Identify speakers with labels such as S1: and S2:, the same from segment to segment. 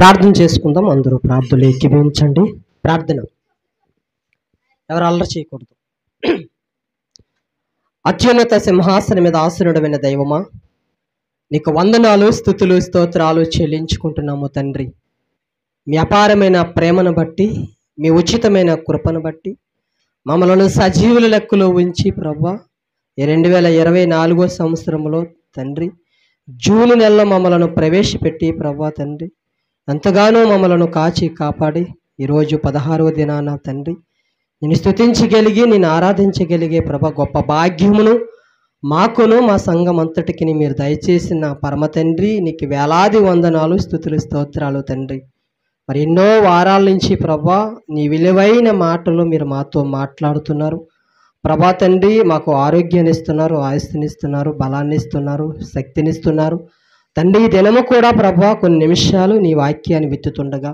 S1: ప్రార్థన చేసుకుందాం. అందరూ ప్రార్థనలు ఏకీభవించండి. ప్రార్థన. ఎవరు అల్లరి చేయకూడదు. అత్యున్నత సింహాసనం మీద ఆసీనుడమైన దైవమా, నీకు వందనాలు, స్తుతులు, స్తోత్రాలు చెల్లించుకుంటున్నాము తండ్రి. మీ అపారమైన ప్రేమను బట్టి, మీ ఉచితమైన కృపను బట్టి మమ్మలను సజీవుల లెక్కలో ఉంచి ప్రభువా, ఈ 2024 సంవత్సరంలో తండ్రి జూన్ నెలలో మమ్మలను ప్రవేశపెట్టి ప్రభువా తండ్రి ఎంతగానో మమ్మలను కాచి కాపాడి ఈరోజు 16వ దినాన తండ్రి నేను స్తుతించగలిగి, నేను ఆరాధించగలిగే ప్రభా గొప్ప భాగ్యమును మాకును మా సంఘం అంతటికి మీరు దయచేసిన పరమ తండ్రి, నీకు వేలాది వందనాలు, స్తుతులు, స్తోత్రాలు తండ్రి. మరి ఎన్నో వారాల నుంచి ప్రభా నీ విలువైన మాటలు మీరు మాతో మాట్లాడుతున్నారు ప్రభా తండ్రి. మాకు ఆరోగ్యాన్ని ఇస్తున్నారు, ఆయుస్సునిస్తున్నారు, బలాన్ని ఇస్తున్నారు, శక్తినిస్తున్నారు తండ్రి. దినము కూడా ప్రభా కొన్ని నిమిషాలు నీ వాక్యాన్ని విత్తుతుండగా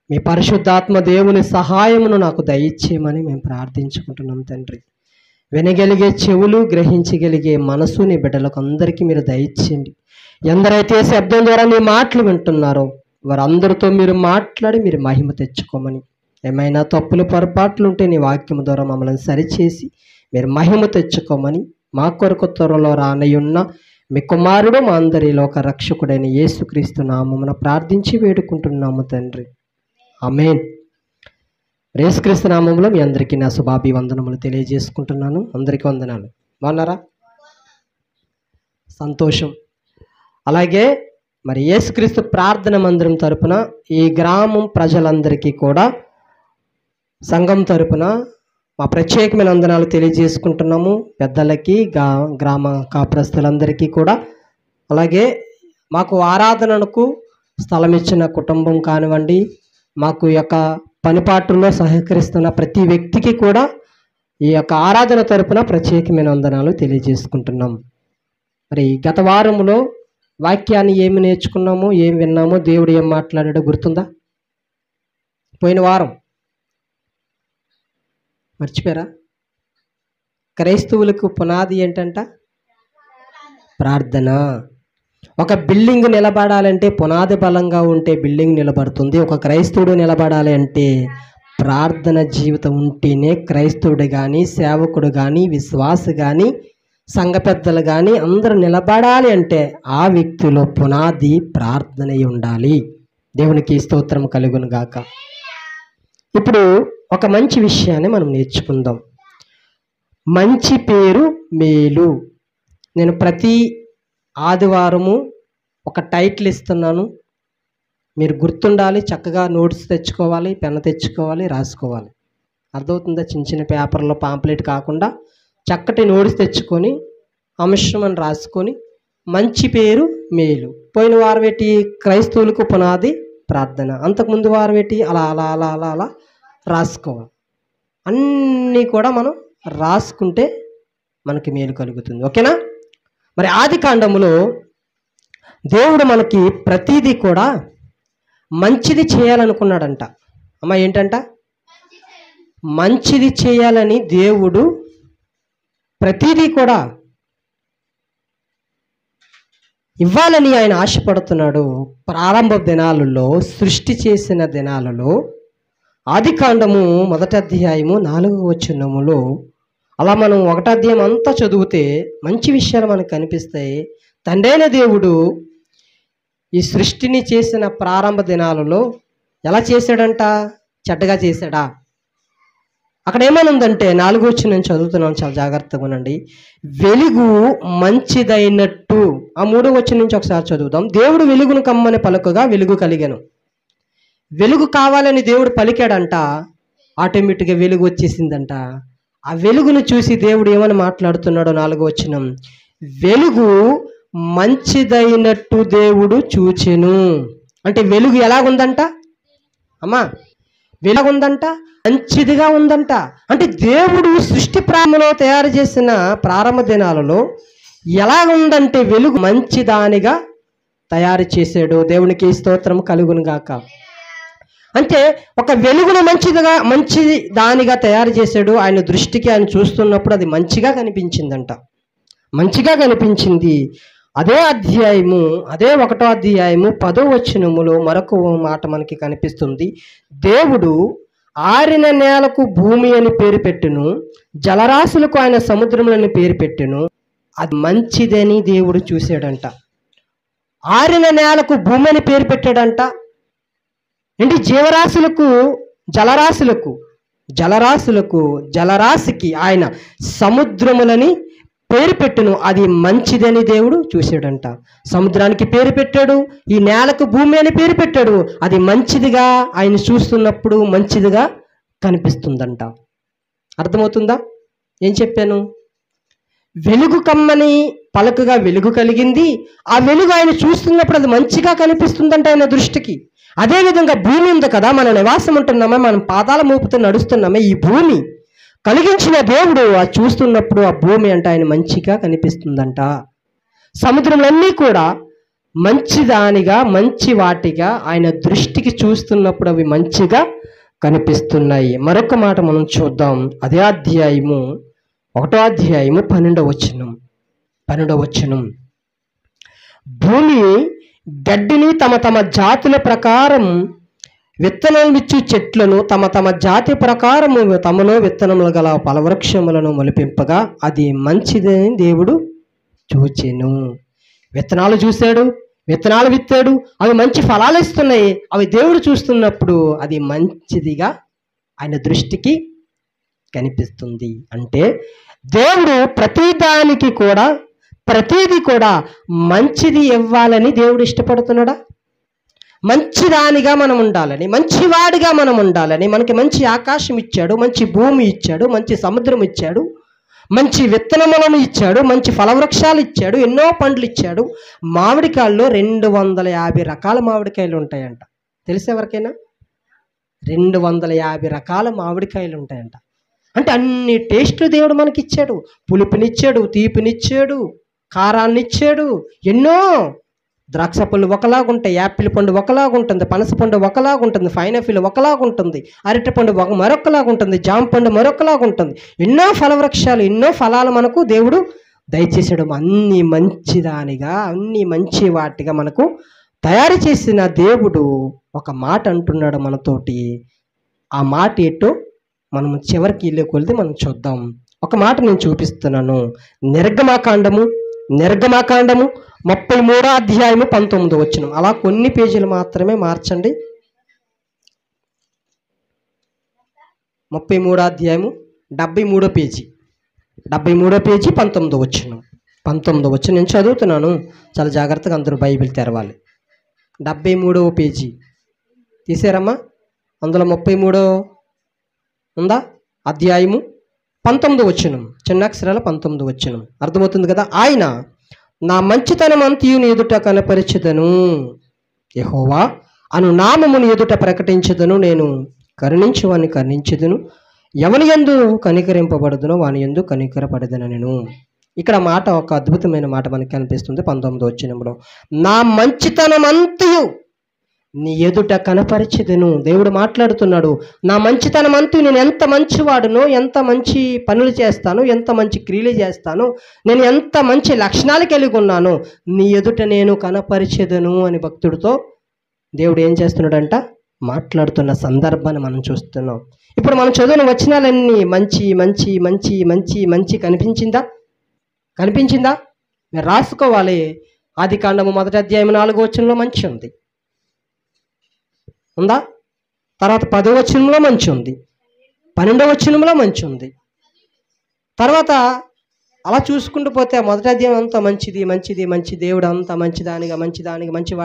S1: మీ పరిశుద్ధాత్మ దేవుని సహాయమును నాకు దయచేయమని మేము ప్రార్థించుకుంటున్నాం తండ్రి. వినగలిగే చెవులు, గ్రహించగలిగే మనసు నీ బిడ్డలకు అందరికీ మీరు దయచేయండి. ఎందరైతే శబ్దం ద్వారా నీ మాటలు వింటున్నారో వారందరితో మీరు మాట్లాడి మీరు మహిమ తెచ్చుకోమని, ఏమైనా తప్పులు పొరపాట్లు ఉంటే నీ వాక్యం ద్వారా మమ్మల్ని సరిచేసి మీరు మహిమ తెచ్చుకోమని, మా కొరకు త్వరలో రానయ్యున్న మీ కుమారుడు మా అందరి లోక రక్షకుడైన యేసుక్రీస్తు నామమున ప్రార్థించి వేడుకుంటున్నాము తండ్రి. ఆమేన్. యేసుక్రీస్తు నామములో మీ అందరికీ నా శుభాభివందనములు తెలియజేసుకుంటున్నాను. అందరికీ వందనాలు. బాగున్నారా? సంతోషం. అలాగే మరి యేసుక్రీస్తు ప్రార్థన మందిరం తరపున ఈ గ్రామం ప్రజలందరికీ కూడా సంఘం తరపున మా ప్రత్యేకమైన వందనాలు తెలియజేసుకుంటున్నాము. పెద్దలకి, గ్రామ కాపురస్తులందరికీ కూడా, అలాగే మాకు ఆరాధనకు స్థలం ఇచ్చిన కుటుంబం కానివ్వండి, మాకు ఈ యొక్క పనిపాట్లలో సహకరిస్తున్న ప్రతి వ్యక్తికి కూడా ఈ యొక్క ఆరాధన తరపున ప్రత్యేకమైన వందనాలు తెలియజేసుకుంటున్నాం. మరి గత వారంలో వాక్యాన్ని ఏమి నేర్చుకున్నామో, ఏం విన్నామో, దేవుడు ఏం మాట్లాడాడో గుర్తుందా? పోయిన వారం మర్చిపోయారా? క్రైస్తవులకు పునాది ఏంటంట? ప్రార్థన. ఒక బిల్డింగ్ నిలబడాలంటే పునాది బలంగా ఉంటే బిల్డింగ్ నిలబడుతుంది. ఒక క్రైస్తవుడు నిలబడాలి అంటే ప్రార్థన జీవితం ఉంటేనే క్రైస్తవుడు కానీ, సేవకుడు కానీ, విశ్వాస కానీ, సంఘ పెద్దలు కానీ అందరూ నిలబడాలి అంటే ఆ వ్యక్తిలో పునాది ప్రార్థన ఉండాలి. దేవునికి స్తోత్రం కలుగును గాక. ఇప్పుడు ఒక మంచి విషయాన్ని మనం నేర్చుకుందాం. మంచి పేరు మేలు. నేను ప్రతి ఆదివారము ఒక టైటిల్ ఇస్తున్నాను, మీరు గుర్తుండాలి. చక్కగా నోట్స్ తెచ్చుకోవాలి, పెన్ తెచ్చుకోవాలి, రాసుకోవాలి. అర్థమవుతుందా? చిన్న చిన్న పేపర్లో పాంప్లెట్ కాకుండా చక్కటి నోట్స్ తెచ్చుకొని అంశం అని రాసుకొని మంచి పేరు మేలు. పోయిన వారం ఏంటి? క్రైస్తవులకు పునాది ప్రార్థన. అంతకుముందు వారం ఏంటి? అలా అలా అలా అలా అలా రాసుకోవాలి. అన్నీ కూడా మనం రాసుకుంటే మనకి మేలు కలుగుతుంది. ఓకేనా? మరి ఆది కాండములో దేవుడు మనకి ప్రతిదీ కూడా మంచిది చేయాలనుకున్నాడంట. అమ్మ ఏంటంట? మంచిది చేయాలని దేవుడు ప్రతిదీ కూడా ఇవ్వాలని ఆయన ఆశపడుతున్నాడు. ప్రారంభ దినాలలో, సృష్టి చేసిన దినాలలో, ఆది కాండము 1వ అధ్యాయము 4వ వచనములో అలా మనం 1వ అధ్యాయం అంతా చదివితే మంచి విషయాలు మనకు కనిపిస్తాయి. తండ్రైన దేవుడు ఈ సృష్టిని చేసిన ప్రారంభ దినాలలో ఎలా చేశాడంట? చెడ్డగా చేశాడా? అక్కడ ఏమనుందంటే 4వ వచనం నేను చదువుతున్నాను, చాలా జాగ్రత్తగా ఉండండి. వెలుగు మంచిదైనట్టు. ఆ 3వ వచనం నుంచి ఒకసారి చదువుదాం. దేవుడు వెలుగును కమ్మని పలుకగా వెలుగు కలిగెను. వెలుగు కావాలని దేవుడు పలికాడంట, ఆటోమేటిక్గా వెలుగు వచ్చేసిందంట. ఆ వెలుగును చూసి దేవుడు ఏమని మాట్లాడుతున్నాడో 4వ వచనం, వెలుగు మంచిదైనట్టు దేవుడు చూచెను. అంటే వెలుగు ఎలాగుందంట అమ్మా? వెలుగుందంట, మంచిదిగా ఉందంట. అంటే దేవుడు సృష్టి ప్రారంభంలో తయారు చేసిన ప్రారంభ దినాలలో ఎలా ఉందంటే వెలుగు మంచిదానిగా తయారు చేశాడు. దేవునికి స్తోత్రం కలుగును గాక. అంటే ఒక వెలుగును మంచి దానిగా తయారు చేశాడు. ఆయన దృష్టికి ఆయన చూస్తున్నప్పుడు అది మంచిగా కనిపించిందంట. మంచిగా కనిపించింది. అదే 1వ అధ్యాయము 10వ వచనములో మరొక మాట మనకి కనిపిస్తుంది. దేవుడు ఆరిన నేలకు భూమి అని పేరు పెట్టును, జలరాశులకు ఆయన సముద్రములని పేరు పెట్టును, అది మంచిదని దేవుడు చూశాడంట. ఆరిన నేలకు భూమి అని పేరు పెట్టాడంట. ఏంటి? జీవరాశులకు, జలరాశికి ఆయన సముద్రములని పేరు పెట్టును, అది మంచిదని దేవుడు చూశాడంట. సముద్రానికి పేరు పెట్టాడు, ఈ నేలకు భూమి అని పేరు పెట్టాడు. అది మంచిదిగా ఆయన చూస్తున్నప్పుడు మంచిదిగా కనిపిస్తుందంట. అర్థమవుతుందా ఏం చెప్పాను? వెలుగు కమ్మని పలకగా వెలుగు కలిగింది. ఆ వెలుగు ఆయన చూస్తున్నప్పుడు అది మంచిగా కనిపిస్తుందంట ఆయన దృష్టికి. అదేవిధంగా భూమి ఉంది కదా, మన నివాసం ఉంటున్నామే, మనం పాదాల మోపుతూ నడుస్తున్నామే, ఈ భూమి కలిగించిన దేవుడు ఆ చూస్తున్నప్పుడు ఆ భూమి అంటే ఆయన మంచిగా కనిపిస్తుందంట. సముద్రములన్నీ కూడా మంచిదానిగా, మంచి వాటిగా ఆయన దృష్టికి చూస్తున్నప్పుడు అవి మంచిగా కనిపిస్తున్నాయి. మరొక మాట మనం చూద్దాం. అదే అధ్యాయము 1వ అధ్యాయము 12వ వచనం. భూమి గడ్డిని తమ తమ జాతుల ప్రకారం విత్తనమిచ్చు చెట్లను తమ తమ జాతి ప్రకారము తమలో విత్తనములు గల ఫలవృక్షములను మొలిపింపగా అది మంచిదని దేవుడు చూచెను. విత్తనాలు చూశాడు, విత్తనాలు విత్తాడు, అవి మంచి ఫలాలు ఇస్తున్నాయి. అవి దేవుడు చూస్తున్నప్పుడు అది మంచిదిగా ఆయన దృష్టికి కనిపిస్తుంది. అంటే దేవుడు ప్రతిదీ కూడా మంచిది ఇవ్వాలని దేవుడు ఇష్టపడుతున్నాడా? మంచిదానిగా మనం ఉండాలని, మంచివాడిగా మనం ఉండాలని మనకి మంచి ఆకాశం ఇచ్చాడు, మంచి భూమి ఇచ్చాడు, మంచి సముద్రం ఇచ్చాడు, మంచి విత్తనములను ఇచ్చాడు, మంచి ఫలవృక్షాలు ఇచ్చాడు, ఎన్నో పండ్లు ఇచ్చాడు. మామిడికాయల్లో 250 రకాల మామిడికాయలు ఉంటాయంట. తెలుసు ఎవరికైనా? 250 రకాల మామిడికాయలు ఉంటాయంట. అంటే అన్ని టేస్ట్లు దేవుడు మనకి ఇచ్చాడు. పులుపునిచ్చాడు, తీపినిచ్చాడు, కారాన్ని ఇచ్చాడు. ఎన్నో ద్రాక్ష పళ్ళు ఒకలాగుంటాయి, యాపిల్ పండు ఒకలాగుంటుంది, పనస పండు ఒకలాగుంటుంది, పైనాపిల్ ఒకలాగుంటుంది, అరటిపండు మరొకలాగుంటుంది, జామ పండు మరొకలాగుంటుంది. ఎన్నో ఫలవృక్షాలు, ఎన్నో ఫలాలు మనకు దేవుడు దయచేసాడు. అన్ని మంచిదానిగా, అన్ని మంచి వాటిగా మనకు తయారు చేసిన దేవుడు ఒక మాట అంటున్నాడు మనతోటి. ఆ మాట ఏంటో మనం చివరికి ఇల్లు కొలిది మనం చూద్దాం. ఒక మాట నేను చూపిస్తున్నాను. నిర్గమాకాండము 33వ అధ్యాయము 19వ వచనం. అలా కొన్ని పేజీలు మాత్రమే మార్చండి. 33వ అధ్యాయము 73వ పేజీ 19వ వచనం. నేను చదువుతున్నాను, చాలా జాగ్రత్తగా అందరూ బైబిల్ తెరవాలి. 73వ పేజీ తీసారమ్మా? అందులో 33 ఉందా? అధ్యాయము 19వ వచనం, చిన్న అక్షరాల 19వ వచనం. అర్థమవుతుంది కదా? ఆయన నా మంచితనం అంతయు నీ ఎదుట కనపరిచెదను, యెహోవా అను నామమును ఎదుట ప్రకటించెదను, నేను కరుణించువాని కరుణించెదను, ఎవని యందు కనికరింపబడదునో వాని యందు కనికరపడదను. నేను ఇక్కడ మాట, ఒక అద్భుతమైన మాట మనకి కనిపిస్తుంది 19వ వచనంలో. నా మంచితనం అంతయు నీ ఎదుట కనపరిచెదను. దేవుడు మాట్లాడుతున్నాడు. నా మంచితనం అంతు, నేను ఎంత మంచివాడునో, ఎంత మంచి పనులు చేస్తాను, ఎంత మంచి క్రియలు చేస్తాను, నేను ఎంత మంచి లక్షణాలు కలిగి ఉన్నాను, నీ ఎదుట నేను కనపరిచెదను అని భక్తుడితో దేవుడు ఏం చేస్తున్నాడంట? మాట్లాడుతున్న సందర్భాన్ని మనం చూస్తున్నాం. ఇప్పుడు మనం చదివిన వచనాలన్నీ మంచి మంచి మంచి మంచి మంచి కనిపించిందా? మీరు రాసుకోవాలి. ఆదికాండము 1వ అధ్యాయం 4వ వచనంలో మంచి ఉంది, ఉందా? తర్వాత 10వ వచనంలో మంచి ఉంది, 12వ వచనంలో మంచి ఉంది. తర్వాత అలా చూసుకుంటూ పోతే 1వ అధ్యాయం అంతా మంచిది. దేవుడు అంతా మంచిదానిగా మంచి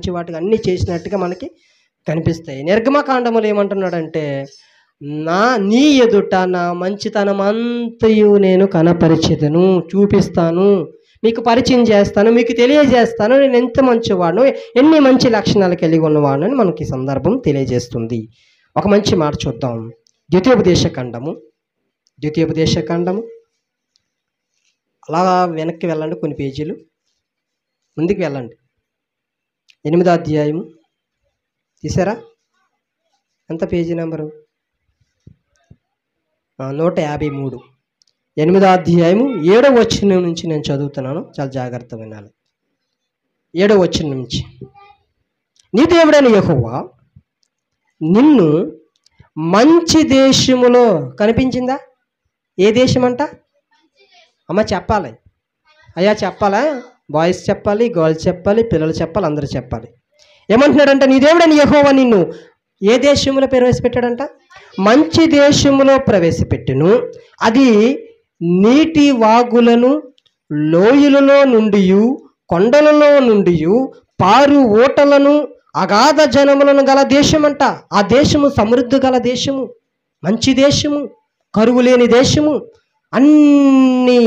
S1: వాటిగా అన్నీ చేసినట్టుగా మనకి కనిపిస్తాయి. నిర్గమకాండములు ఏమంటున్నాడంటే, నీ ఎదుట నా మంచితనం అంతయు నేను కనపరిచెదను, చూపిస్తాను, మీకు పరిచయం చేస్తాను, మీకు తెలియజేస్తాను, నేను ఎంత మంచివాడు, ఎన్ని మంచి లక్షణాలు కలిగి ఉన్నవాడు అని మనకి ఈ సందర్భం తెలియజేస్తుంది. ఒక మంచి మాట చూద్దాం. ద్వితీయోపదేశ కాండము అలా వెనక్కి వెళ్ళండి, కొన్ని పేజీలు ముందుకు వెళ్ళండి. 8వ అధ్యాయము తీసారా? ఎంత పేజీ నెంబరు? 153. 8వ అధ్యాయము 7వ వచనం నుంచి నేను చదువుతున్నాను, చాలా జాగ్రత్తగా వినాలి. 7వ వచనం నుంచి, నీ దేవుడైన యెహోవా నిన్ను మంచి దేశములో, కనిపించిందా? ఏ దేశం అంట? అమ్మ చెప్పాలి, అయ్యా చెప్పాలా? బాయ్స్ చెప్పాలి, గర్ల్స్ చెప్పాలి, పిల్లలు చెప్పాలి, అందరూ చెప్పాలి. ఏమంటున్నాడంట? నీ దేవుడైన యెహోవా నిన్ను ఏ దేశంలో ప్రవేశపెట్టాడంట? మంచి దేశములో ప్రవేశపెట్టును. అది నీటి వాగులను, లోయలలో నుండి, కొండలలో నుండి పారు ఊటలను, అగాధ జనములను గల దేశమంట. ఆ దేశము సమృద్ధి గల దేశము, మంచి దేశము, కరువు లేని దేశము, అన్నీ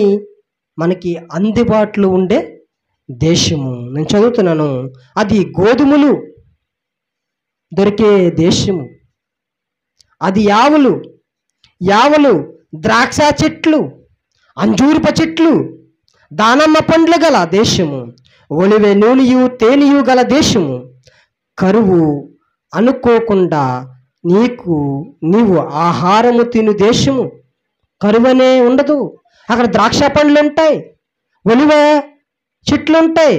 S1: మనకి అందుబాటులో ఉండే దేశము. నేను చదువుతున్నాను, అది గోధుమలు దొరికే దేశము, అది యావలు, ద్రాక్ష చెట్లు, అంజూరప చెట్లు, దానమ్మ పండ్లు గల దేశము, ఒలివె నూనెయు తేనెయు గల దేశము, కరువు అనుకోకుండా నీవు ఆహారము తిను దేశము. కరువనే ఉండదు. అక్కడ ద్రాక్ష పండ్లు ఉంటాయి, ఒలివ చెట్లు ఉంటాయి,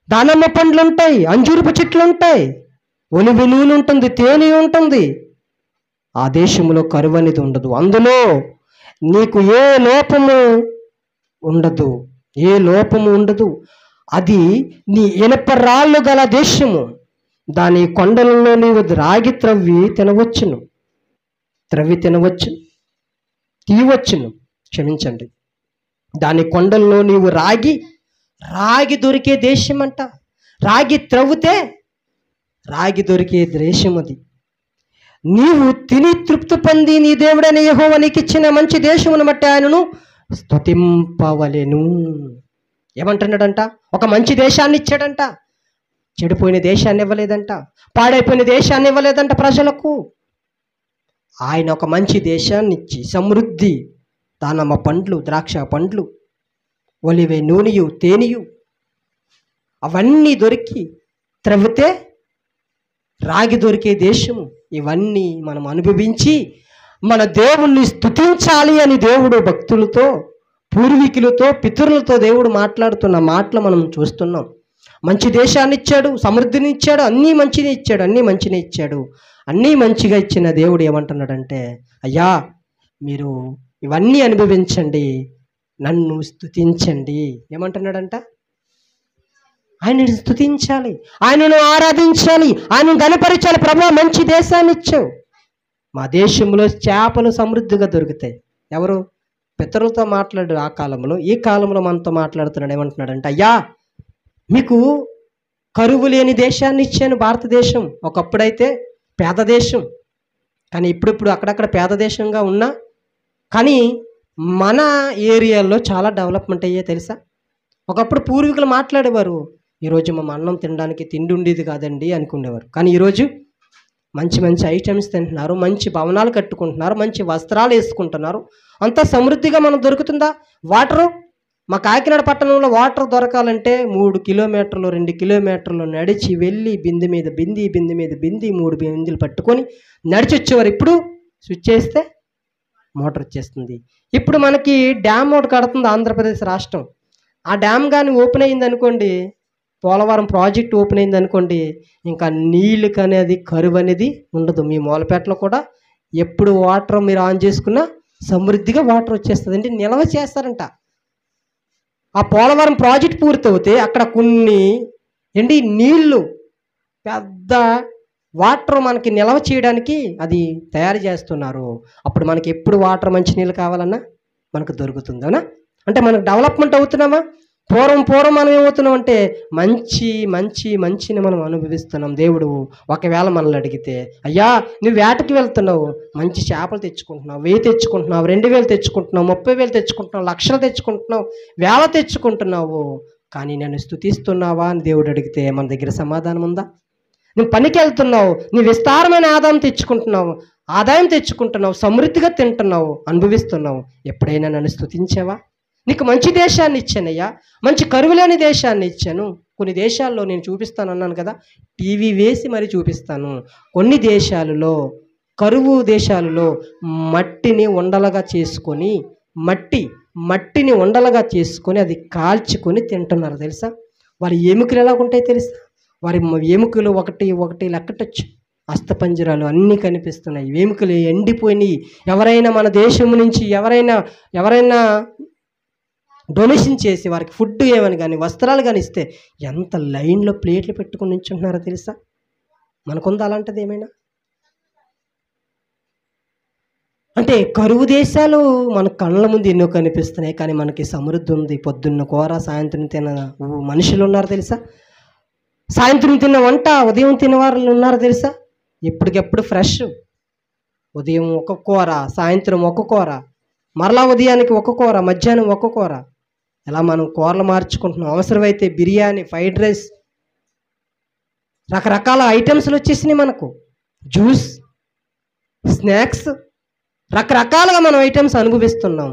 S1: దానమ్మ పండ్లు ఉంటాయి, అంజూరపు చెట్లు ఉంటాయి, ఒలివ నూనె ఉంటుంది, తేనె ఉంటుంది. ఆ దేశంలో కరువు అనేది ఉండదు. అందులో నీకు ఏ లోపము ఉండదు. అది నీ ఇనప రాళ్ళు గల దేశము. దాని కొండలలో నీవు రాగి త్రవ్వి తినవచ్చును, క్షమించండి. దాని కొండల్లో నీవు రాగి దొరికే దేశం అంట. రాగి త్రవ్వితే రాగి దొరికే దేశం అది. నీవు తిని తృప్తి పొంది నీ దేవుడైన యెహోవా నీకు ఇచ్చిన మంచి దేశమును బట్టి ఆయనను స్తుతింపవలెను. ఏమంటున్నాడంట? ఒక మంచి దేశాన్ని ఇచ్చాడంట, చెడిపోయిన దేశాన్ని ఇవ్వలేదంట, పాడైపోయిన దేశాన్ని ఇవ్వలేదంట ప్రజలకు. ఆయన ఒక మంచి దేశాన్ని ఇచ్చి, సమృద్ధి, దానమ్మ పండ్లు, ద్రాక్ష పండ్లు, ఒలివే నూనెయు తేనెయు అవన్నీ దొరికి, త్రవ్వితే రాగి దొరికే దేశము. ఇవన్నీ మనం అనుభవించి మన దేవుణ్ణి స్తుతించాలి అని దేవుడు భక్తులతో, పూర్వీకులతో, పితరులతో దేవుడు మాట్లాడుతున్న మాటలు మనం చూస్తున్నాం. మంచి దేశాన్ని ఇచ్చాడు, సమృద్ధిని ఇచ్చాడు, అన్నీ మంచిని ఇచ్చాడు. అన్నీ మంచిగా ఇచ్చిన దేవుడు ఏమంటున్నాడంటే, అయ్యా మీరు ఇవన్నీ అనుభవించండి, నన్ను స్తుతించండి. ఏమంటున్నాడంట? ఆయనను స్తుతించాలి, ఆయనను ఆరాధించాలి, ఆయనను గణపరచాలి. ప్రభువా మంచి దేశాన్ని ఇచ్చావు. మా దేశంలో చేపలు సమృద్ధిగా దొరుకుతాయి. ఎవరు? పితరులతో మాట్లాడు ఆ కాలంలో. ఈ కాలంలో మనతో మాట్లాడుతున్నాడు. ఏమంటున్నాడంటే, అయ్యా మీకు కరువు లేని దేశాన్ని ఇచ్చాను. భారతదేశం ఒకప్పుడైతే పేద దేశం, కానీ ఇప్పుడిప్పుడు అక్కడక్కడ పేద దేశంగా ఉన్నా కానీ మన ఏరియాలో చాలా డెవలప్మెంట్ అయ్యే తెలుసా? ఒకప్పుడు పూర్వీకులు మాట్లాడేవారు, ఈరోజు మా అన్నం తినడానికి తిండి ఉండేది కాదండి అనుకునేవారు. కానీ ఈరోజు మంచి మంచి ఐటమ్స్ తింటున్నారు, మంచి భవనాలు కట్టుకుంటున్నారు, మంచి వస్త్రాలు వేసుకుంటున్నారు. అంతా సమృద్ధిగా మనకు దొరుకుతుందా? వాటరు, మా కాకినాడ పట్టణంలో వాటర్ దొరకాలంటే 3 కిలోమీటర్లు 2 కిలోమీటర్లు నడిచి వెళ్ళి బిందె మీద బింది 3 బిందెలు పట్టుకొని నడిచి వచ్చేవారు. ఇప్పుడు స్విచ్ చేస్తే మోటార్ వచ్చేస్తుంది. ఇప్పుడు మనకి డ్యామ్ ఒకటి కడుతుంది ఆంధ్రప్రదేశ్ రాష్ట్రం. ఆ డ్యామ్ కానీ ఓపెన్ అయింది అనుకోండి, పోలవరం ప్రాజెక్ట్ ఓపెన్ అయింది అనుకోండి, ఇంకా నీళ్ళకి అనేది కరువు అనేది ఉండదు. మీ మూలపేటలో కూడా ఎప్పుడు వాటర్ మీరు ఆన్ చేసుకున్నా సమృద్ధిగా వాటర్ వచ్చేస్తుంది. అంటే నిల్వ చేస్తారంట. ఆ పోలవరం ప్రాజెక్ట్ పూర్తవుతే అక్కడ కొన్ని నీళ్లు పెద్ద వాటర్ మనకి నిల్వ చేయడానికి అది తయారు చేస్తున్నారు. అప్పుడు మనకి ఎప్పుడు వాటర్ మంచినీళ్ళు కావాలన్నా మనకు దొరుకుతుంది. అవునా? అంటే మనకు డెవలప్మెంట్ అవుతున్నామా? పూర్వం మనం ఏమవుతున్నాం అంటే మంచిని మనం అనుభవిస్తున్నాం. దేవుడు ఒకవేళ మనల్ని అడిగితే, అయ్యా నువ్వు వేటకి వెళ్తున్నావు, మంచి చేపలు తెచ్చుకుంటున్నావు, 1000 తెచ్చుకుంటున్నావు, 2000 తెచ్చుకుంటున్నావు, 30,000 తెచ్చుకుంటున్నావు, లక్షలు తెచ్చుకుంటున్నావు, 1000 తెచ్చుకుంటున్నావు, కానీ నన్ను స్తుతిస్తున్నావా అని దేవుడు అడిగితే మన దగ్గర సమాధానం ఉందా? నువ్వు పనికి వెళ్తున్నావు, నీ విస్తారమైన ఆదాయం తెచ్చుకుంటున్నావు, సమృద్ధిగా తింటున్నావు, అనుభవిస్తున్నావు, ఎప్పుడైనా నన్ను స్తుతించావా? నీకు మంచి దేశాన్ని ఇచ్చానయ్యా, మంచి కరువులేని దేశాన్ని ఇచ్చాను. కొన్ని దేశాల్లో నేను చూపిస్తాను అన్నాను కదా, టీవీ వేసి మరి చూపిస్తాను. కొన్ని దేశాలలో, కరువు దేశాలలో మట్టిని ఉండలుగా చేసుకొని మట్టిని ఉండలుగా చేసుకొని అది కాల్చుకొని తింటున్నారు తెలుసా. వారి ఎముకలు ఎలా ఉంటాయి తెలుసా. వారి ఎముకలు ఒకటి ఒకటి లెక్కటచ్చు. అస్థపంజరాలు అన్నీ కనిపిస్తున్నాయి. ఎముకలు ఎండిపోయినాయి. ఎవరైనా మన దేశం నుంచి ఎవరైనా డొనేషన్ చేసి వారికి ఫుడ్ ఏమని కానీ వస్త్రాలు కానీ ఇస్తే ఎంత లైన్లో ప్లేట్లు పెట్టుకుని నించుంటున్నారో తెలుసా. మనకుందా అలాంటిది ఏమైనా? అంటే కరువు దేశాలు మన కళ్ళ ముందు ఎన్నో కనిపిస్తున్నాయి, కానీ మనకి సమృద్ధి ఉంది. పొద్దున్న కూర, సాయంత్రం తిన్న మనుషులు ఉన్నారు తెలుసా. సాయంత్రం తిన్న వంట ఉదయం తినేవాళ్ళు ఉన్నారు తెలుసా. ఎప్పటికెప్పుడు ఫ్రెష్. ఉదయం ఒక కూర, సాయంత్రం ఒక కూర, మరలా ఉదయానికి ఒక కూర, మధ్యాహ్నం ఒక కూర. ఎలా మనం కూరలు మార్చుకుంటున్నాం. అవసరమైతే బిర్యానీ, ఫ్రైడ్ రైస్, రకరకాల ఐటమ్స్లు వచ్చేసినాయి మనకు. జ్యూస్, స్నాక్స్, రకరకాలుగా మనం ఐటమ్స్ అనుభవిస్తున్నాం.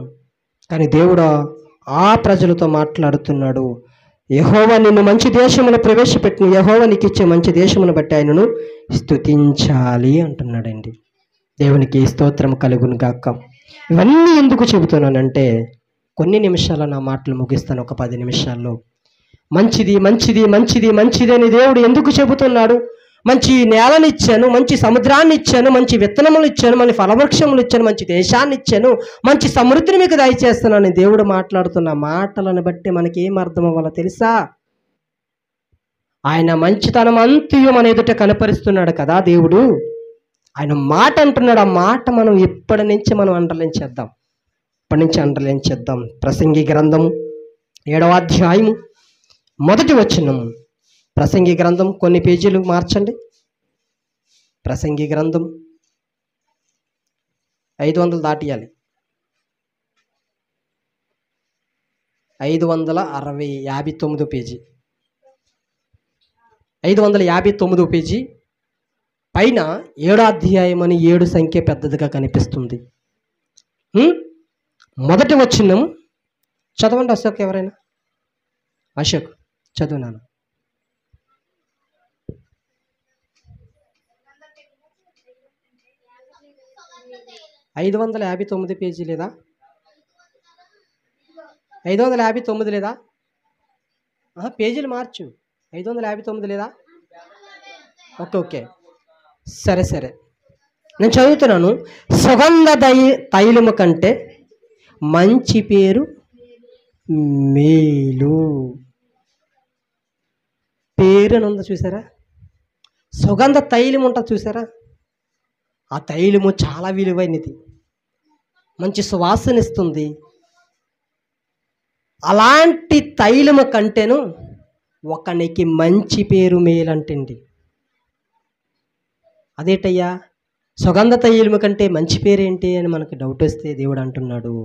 S1: కానీ దేవుడు ఆ ప్రజలతో మాట్లాడుతున్నాడు. యెహోవా నిన్ను మంచి దేశమును ప్రవేశపెట్టిన యెహోవా నీకు ఇచ్చే మంచి దేశమును బట్టి ఆయనను స్తుతించాలి అంటున్నాడండి. దేవునికి స్తోత్రం కలుగును గాక. ఇవన్నీ ఎందుకు చెబుతున్నానంటే కొన్ని నిమిషాలు నా మాటలు ముగిస్తాను, ఒక 10 నిమిషాల్లో. మంచిది మంచిది మంచిది మంచిది అని దేవుడు ఎందుకు చెబుతున్నాడు? మంచి నేలని ఇచ్చాను, మంచి సముద్రాన్ని ఇచ్చాను, మంచి విత్తనములు ఇచ్చాను, మంచి ఫలవృక్షములు ఇచ్చాను, మంచి దేశాన్ని ఇచ్చాను, మంచి సమృద్ధిని మీకు దయచేస్తున్నాను. దేవుడు మాట్లాడుతున్న మాటలను బట్టి మనకి ఏం అర్థం అవ్వాలో తెలుసా? ఆయన మంచితనం అంతయు మన ఎదుట కనపరుస్తున్నాడు కదా దేవుడు. ఆయన మాట అంటున్నాడు. ఆ మాట మనం ఇప్పటి నుంచి మనం అండర్లైన్ చేద్దాం. ప్రసంగి గ్రంథము 7వ అధ్యాయము 1వ వచనం. ప్రసంగి గ్రంథం కొన్ని పేజీలు మార్చండి. ప్రసంగి గ్రంథం 500 దాటియాలి. 559 పేజీ. 559 పేజీ పైన 7వ అధ్యాయం అని 7 సంఖ్య పెద్దదిగా కనిపిస్తుంది. 1వ వచనం చదవండి. అశోక్, ఎవరైనా అశోక్ చదువునాను. 559 పేజీ లేదా? 559 లేదా? పేజీలు మార్చు. 559 లేదా? ఓకే, సరే నేను చదువుతున్నాను. సుగంధ తైలము కంటే మంచి పేరు మేలు. పేరు అని ఉందా చూసారా? సుగంధ తైలం ఉంటుంది చూసారా? ఆ తైలము చాలా విలువైనది, మంచి సువాసన ఇస్తుంది. అలాంటి తైలము కంటేను ఒకనికి మంచి పేరు మేలంటండి. అదేటయ్యా, సుగంధ తైలము కంటే మంచి పేరేంటి అని మనకు డౌట్ వస్తే దేవుడు అంటున్నాడు,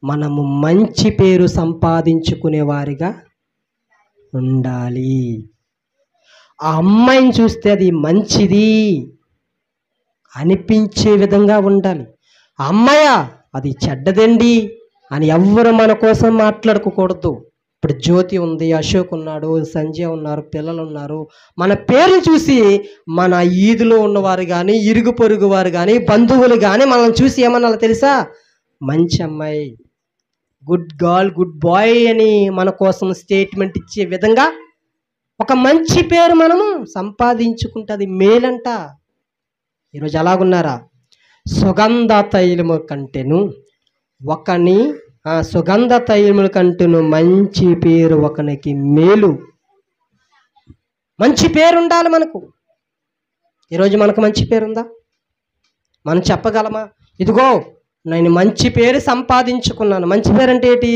S1: మనము మంచి పేరు సంపాదించుకునే వారిగా ఉండాలి. ఆ అమ్మాయిని చూస్తే అది మంచిది అనిపించే విధంగా ఉండాలి. అమ్మాయ అది చెడ్డదండి అని ఎవ్వరు మన కోసం మాట్లాడుకోకూడదు. ఇప్పుడు జ్యోతి ఉంది, అశోక్ ఉన్నాడు, సంజయ్ ఉన్నారు, పిల్లలు ఉన్నారు. మన పేర్లు చూసి మన ఈదులో ఉన్నవారు కానీ, ఇరుగు పొరుగు వారు కానీ, బంధువులు కానీ మనల్ని చూసి ఏమన్నా తెలుసా? మంచి అమ్మాయి, గుడ్ గర్ల్, గుడ్ బాయ్ అని మన కోసం స్టేట్మెంట్ ఇచ్చే విధంగా ఒక మంచి పేరు మనము సంపాదించుకుంటే అది మేలంట. ఈరోజు అలాగున్నారా? సుగంధ తైలము కంటేను సుగంధ తైలముల కంటేను మంచి పేరు ఒకనికి మేలు. మంచి పేరు ఉండాలి మనకు. ఈరోజు మనకు మంచి పేరు ఉందా? మనం చెప్పగలమా? ఇదిగో నేను మంచి పేరు సంపాదించుకున్నాను. మంచి పేరు అంటే ఏంటి?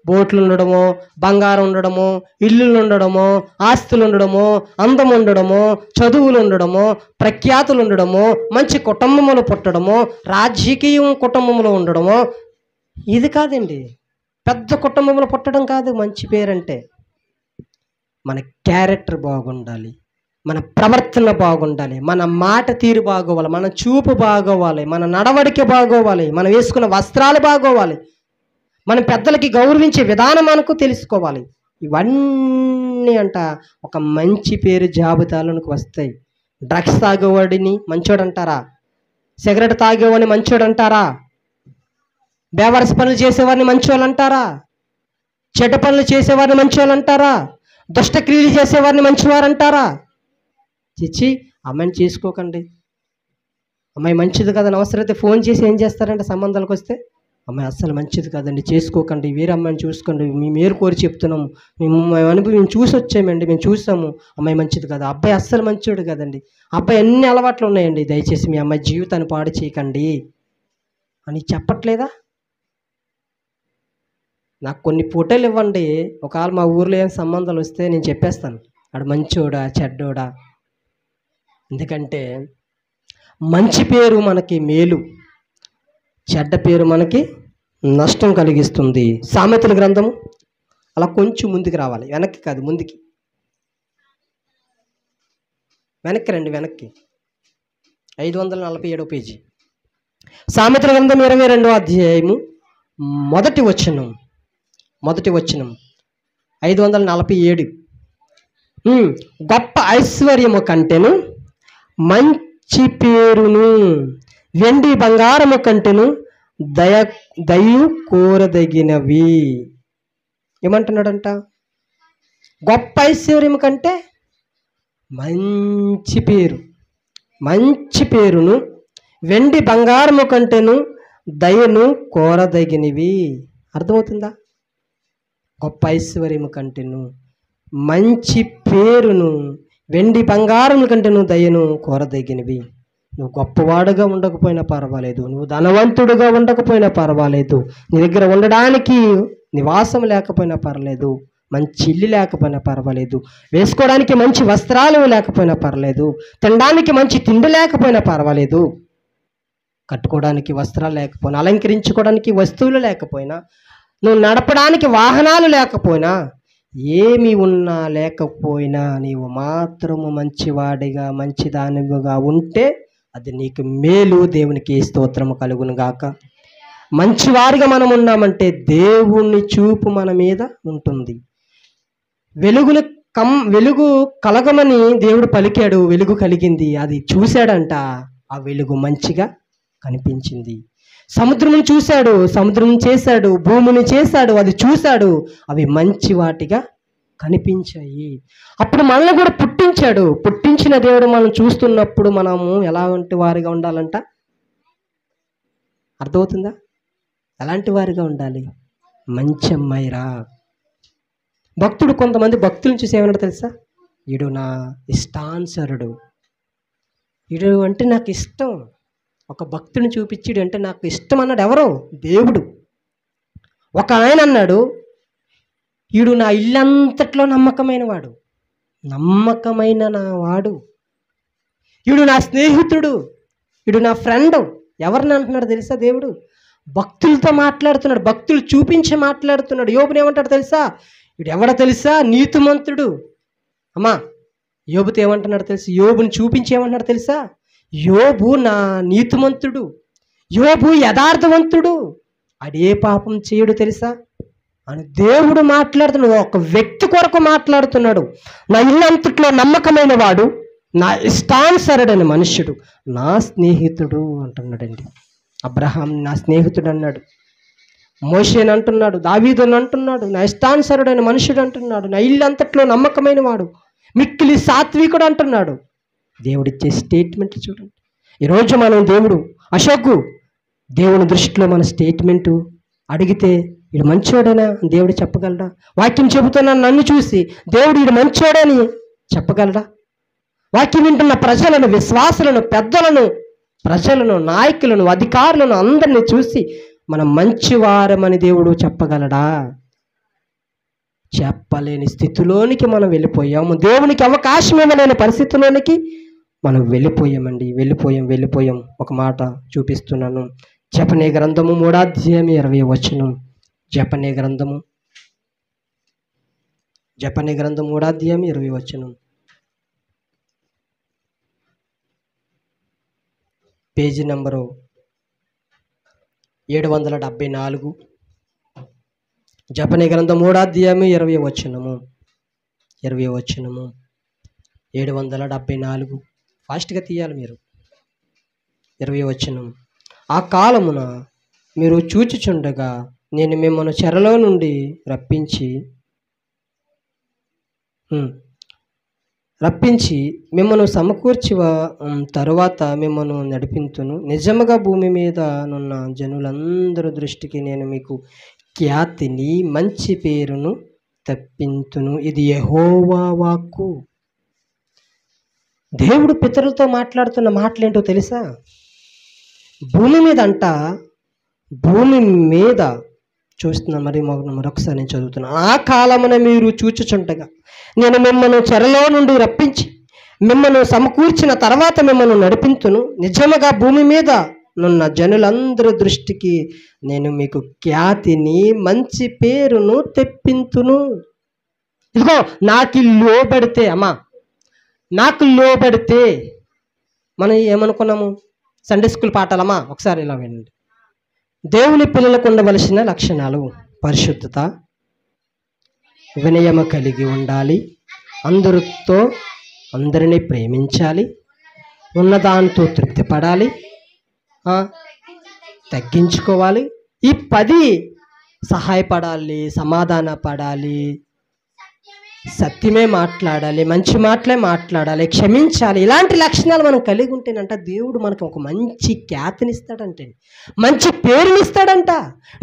S1: బోట్లు ఉండడము, బంగారం ఉండడము, ఇల్లులు ఉండడము, ఆస్తులు ఉండడము, అందం ఉండడము, చదువులు ఉండడము, ప్రఖ్యాతులు ఉండడము, మంచి కుటుంబములు పుట్టడము, రాజకీయం కుటుంబంలో ఉండడము. ఇది కాదండి. పెద్ద కుటుంబంలో పుట్టడం కాదు మంచి పేరంటే. మన క్యారెక్టర్ బాగుండాలి, మన ప్రవర్తన బాగుండాలి, మన మాట తీరు బాగోవాలి, మన చూపు బాగోవాలి, మన నడవడిక బాగోవాలి, మనం వేసుకున్న వస్త్రాలు బాగోవాలి, మన పెద్దలకి గౌరవించే విధానం మనకు తెలుసుకోవాలి. ఇవన్నీ ఒక మంచి పేరు జాబితాలోనికి వస్తాయి. డ్రగ్స్ తాగేవాడిని మంచోడు అంటారా? సిగరెట్ తాగేవాడిని మంచోడు అంటారా? బేవరస పనులు చేసేవారిని మంచోళ్ళు అంటారా? చెడ్డ పనులు చేసేవారిని మంచోళ్ళు అంటారా? దుష్టక్రియలు చేసేవారిని మంచివారు అంటారా? చిచ్చి, అమ్మాయిని చేసుకోకండి, అమ్మాయి మంచిది కదని అవసరమైతే ఫోన్ చేసి ఏం చేస్తారంటే సంబంధాలకు వస్తే, అమ్మాయి అస్సలు మంచిది కాదండి, చేసుకోకండి, వేరే అమ్మాయిని చూసుకోండి, మీ మేలు కోరి చెప్తున్నాము, మేము చూసి వచ్చామండి, మేము చూసాము, అమ్మాయి మంచిది కదా, అబ్బాయి అస్సలు మంచోడు కదండి, అబ్బాయి ఎన్ని అలవాట్లు ఉన్నాయండి, దయచేసి మీ అమ్మాయి జీవితాన్ని పాడు చేయకండి అని చెప్పట్లేదా? నాకు కొన్ని ఫోటోలు ఇవ్వండి, ఒకవేళ మా ఊర్లో ఏం సంబంధాలు వస్తే నేను చెప్పేస్తాను ఆడు మంచోడా చెడ్డోడా. ఎందుకంటే మంచి పేరు మనకి మేలు, చెడ్డ పేరు మనకి నష్టం కలిగిస్తుంది. సామెతల గ్రంథము అలా కొంచెం ముందుకు రావాలి, వెనక్కి కాదు ముందుకి, వెనక్కి రండి, వెనక్కి 547 పేజీ. సామెతల గ్రంథం 22వ అధ్యాయము మొదటి వచనం 547. గొప్ప ఐశ్వర్యము కంటెను మంచి పేరును, వెండి బంగారము కంటెను దయు కోరదగినవి. ఏమంటున్నాడంట? గొప్ప ఐశ్వర్యం కంటే మంచి పేరు, మంచి పేరును, వెండి బంగారము కంటెను దయను కోరదగినవి. అర్థమవుతుందా? గొప్ప ఐశ్వర్యము కంటెను మంచి పేరును, వెండి బంగారం కంటేను దయను కోరదగినవి. నువ్వు గొప్పవాడుగా ఉండకపోయినా పర్వాలేదు, నువ్వు ధనవంతుడుగా ఉండకపోయినా పర్వాలేదు, నీ దగ్గర ఉండడానికి నివాసం లేకపోయినా పర్లేదు, మంచి ఇల్లు లేకపోయినా పర్వాలేదు, వేసుకోవడానికి మంచి వస్త్రాలు లేకపోయినా పర్లేదు, తినడానికి మంచి తిండి లేకపోయినా పర్వాలేదు, కట్టుకోవడానికి వస్త్రాలు లేకపోయినా, అలంకరించుకోవడానికి వస్తువులు లేకపోయినా, నువ్వు నడపడానికి వాహనాలు లేకపోయినా, ఏమి ఉన్నా లేకపోయినా నీవు మాత్రము మంచివాడిగా మంచిదానిగా ఉంటే అది నీకు మేలు. దేవునికి స్తోత్రము కలుగును గాక. మంచివారిగా మనం ఉన్నామంటే దేవుని చూపు మన మీద ఉంటుంది. వెలుగు కలగమని దేవుడు పలికాడు, వెలుగు కలిగింది, అది చూశాడంట, ఆ వెలుగు మంచిగా కనిపించింది. సముద్రమును చూశాడు, సముద్రం చేశాడు, భూమిని చేశాడు, అది చూశాడు, అవి మంచి వాటిగా కనిపించాయి. అప్పుడు మనల్ని కూడా పుట్టించాడు. పుట్టించిన దేవుడు మనం చూస్తున్నప్పుడు మనము ఎలాంటి వారిగా ఉండాలంట? అర్థమవుతుందా? ఎలాంటి వారిగా ఉండాలి? మంచి అమ్మాయిరా. భక్తుడు కొంతమంది భక్తులను చూసి ఏమన్నాడు తెలుసా? వీడు నా ఇష్టానుసరుడు, వీడు అంటే నాకు ఇష్టం. ఒక భక్తుని చూపించాడు అంటే నాకు ఇష్టం అన్నాడు. ఎవరో? దేవుడు. ఒక ఆయన అన్నాడు, వీడు నా ఇల్లంతట్లో నమ్మకమైన వాడు, నమ్మకమైన నా వాడు, వీడు నా స్నేహితుడు, వీడు నా ఫ్రెండ్. ఎవరిని అంటున్నాడు తెలుసా? దేవుడు భక్తులతో మాట్లాడుతున్నాడు, భక్తులు చూపించి మాట్లాడుతున్నాడు. యోబుని ఏమంటాడు తెలుసా? వీడు ఎవడో తెలుసా? నీతిమంతుడు. అమ్మా, యోబుతో ఏమంటున్నాడు తెలుసా? యోబుని చూపించి ఏమంటున్నాడు తెలుసా? యోబు నా నీతిమంతుడు, యోబు యథార్థవంతుడు, అడే పాపం చేయడు తెలుసా అని దేవుడు మాట్లాడుతున్నాడు. ఒక వ్యక్తి కొరకు మాట్లాడుతున్నాడు. నా ఇల్లంతట్లో నమ్మకమైన వాడు, నా ఇష్టానుసరుడైన మనుష్యుడు, నా స్నేహితుడు అంటున్నాడండి. అబ్రహాం నా స్నేహితుడు అన్నాడు, మోషేని అంటున్నాడు, దావీదుని అంటున్నాడు, నా ఇష్టానుసరుడైన మనుషుడు అంటున్నాడు, నా ఇల్లంతట్లో నమ్మకమైన వాడు, మిక్కిలి సాత్వికుడు అంటున్నాడు. దేవుడిచ్చే స్టేట్మెంట్ చూడండి. ఈరోజు మనం అశోకు దేవుని దృష్టిలో మన స్టేట్మెంటు అడిగితే వీడు మంచోడేనా దేవుడు చెప్పగలడా? వాక్యం చెబుతున్నా నన్ను చూసి దేవుడు వీడు మంచోడని చెప్పగలడా? వాక్యం వింటున్న ప్రజలను, విశ్వాసులను, పెద్దలను, ప్రజలను, నాయకులను, అధికారులను అందరినీ చూసి మనం మంచివారమని దేవుడు చెప్పగలడా? చెప్పలేని స్థితిలోనికి మనం వెళ్ళిపోయాము. దేవునికి అవకాశం ఇవ్వలేని పరిస్థితిలోనికి మనం వెళ్ళిపోయాం. ఒక మాట చూపిస్తున్నాను. జపనీయ గ్రంథము 3వ అధ్యాయం 20వ వచనం. జపనీయ గ్రంథము 3వ అధ్యాయం 20వ వచనం. Page number 774. జపనీయ గ్రంథం 3వ అధ్యాయం 20వ వచనము. 774. ఫాస్ట్గా తీయాలి మీరు. 20వ వచనం. ఆ కాలమున మీరు చూచుచుండగా నేను మిమ్మల్ని చెరలో నుండి రప్పించి మిమ్మల్ని సమకూర్చి తరువాత మిమ్మల్ని నడిపింతును. నిజముగా భూమి మీద నున్న జనులందరి దృష్టికి నేను మీకు ఖ్యాతిని, మంచి పేరును తెప్పింతును. ఇది యెహోవా వాక్కు. దేవుడు పితరులతో మాట్లాడుతున్న మాటలేంటో తెలుసా? భూమి మీద చూస్తున్నాను. మరొకసారి నేను చదువుతున్నాను. ఆ కాలమున మీరు చూచుచుండగా నేను మిమ్మల్ని చెరలో నుండి రప్పించి మిమ్మల్ని సమకూర్చిన తర్వాత మిమ్మల్ని నడిపింతును. నిజముగా భూమి మీద నున్న జనులందరి దృష్టికి నేను మీకు ఖ్యాతిని, మంచి పేరును తెప్పింతును. ఇదిగో నాకు లోబడితే మనం ఏమనుకున్నాము? సండే స్కూల్ పాఠాలమ్మా, ఒకసారి ఇలా వినండి. దేవుని పిల్లలకు ఉండవలసిన లక్షణాలు: పరిశుద్ధత, వినయము కలిగి ఉండాలి, అందరినీ ప్రేమించాలి, ఉన్నదాంతో తృప్తి పడాలి, తగ్గించుకోవాలి. ఈ 10 సహాయపడాలి, సమాధాన పడాలి, సత్యమే మాట్లాడాలి, మంచి మాటలే మాట్లాడాలి, క్షమించాలి. ఇలాంటి లక్షణాలు మనం కలిగి ఉంటేనంట దేవుడు మనకు ఒక మంచి ఖ్యాతినిస్తాడంటే, మంచి పేరునిస్తాడంట.